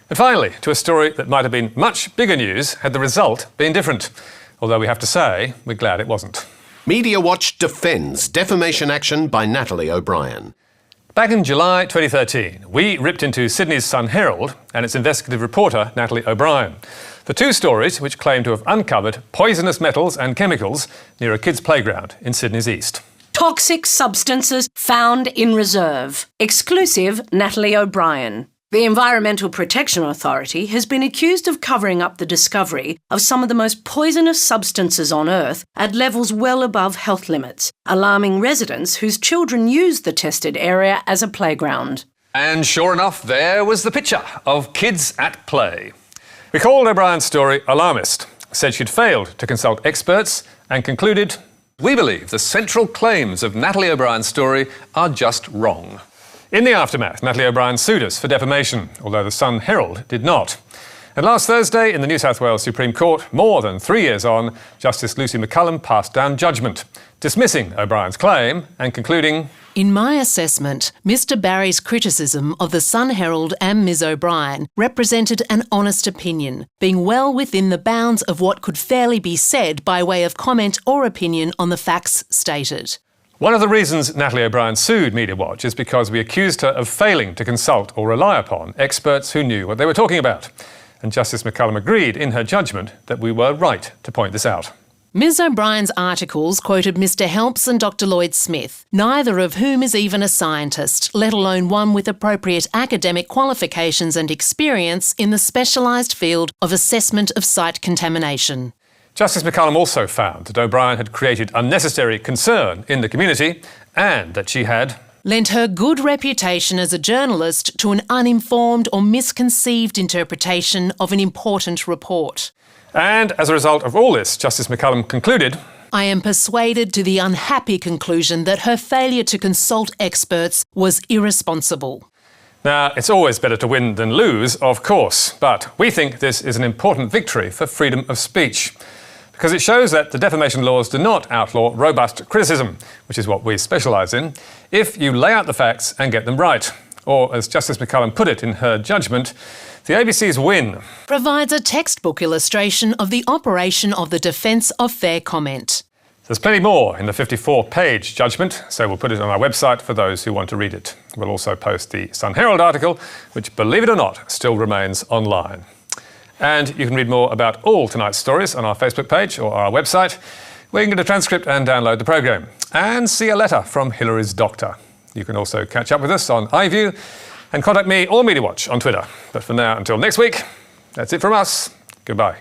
And finally, to a story that might have been much bigger news had the result been different. Although we have to say, we're glad it wasn't. Media Watch defends defamation action by Natalie O'Brien. Back in July 2013, we ripped into Sydney's Sun Herald and its investigative reporter, Natalie O'Brien, for two stories which claim to have uncovered poisonous metals and chemicals near a kids' playground in Sydney's east. Toxic substances found in reserve. Exclusive Natalie O'Brien. The Environmental Protection Authority has been accused of covering up the discovery of some of the most poisonous substances on Earth at levels well above health limits, alarming residents whose children use the tested area as a playground. And sure enough, there was the picture of kids at play. We called O'Brien's story alarmist, said she'd failed to consult experts, and concluded, "We believe the central claims of Natalie O'Brien's story are just wrong." In the aftermath, Natalie O'Brien sued us for defamation, although the Sun Herald did not. And last Thursday, in the New South Wales Supreme Court, more than 3 years on, Justice Lucy McCullum passed down judgment, dismissing O'Brien's claim and concluding, "In my assessment, Mr Barry's criticism of the Sun Herald and Ms O'Brien represented an honest opinion, being well within the bounds of what could fairly be said by way of comment or opinion on the facts stated." One of the reasons Natalie O'Brien sued Media Watch is because we accused her of failing to consult or rely upon experts who knew what they were talking about. And Justice McCullum agreed in her judgment that we were right to point this out. Ms O'Brien's articles quoted Mr Helps and Dr Lloyd Smith, neither of whom is even a scientist, let alone one with appropriate academic qualifications and experience in the specialised field of assessment of site contamination. Justice McCullum also found that O'Brien had created unnecessary concern in the community and that she had lent her good reputation as a journalist to an uninformed or misconceived interpretation of an important report. And as a result of all this, Justice McCullum concluded, "I am persuaded to the unhappy conclusion that her failure to consult experts was irresponsible." Now, it's always better to win than lose, of course, but we think this is an important victory for freedom of speech, because it shows that the defamation laws do not outlaw robust criticism, which is what we specialise in, if you lay out the facts and get them right. Or, as Justice McCullum put it in her judgment, the ABC's win provides a textbook illustration of the operation of the defence of fair comment. There's plenty more in the 54-page judgment, so we'll put it on our website for those who want to read it. We'll also post the Sun Herald article, which, believe it or not, still remains online. And you can read more about all tonight's stories on our Facebook page or our website, where you can get a transcript and download the programme, and see a letter from Hillary's doctor. You can also catch up with us on iView and contact me or Media Watch on Twitter. But for now, until next week, that's it from us. Goodbye.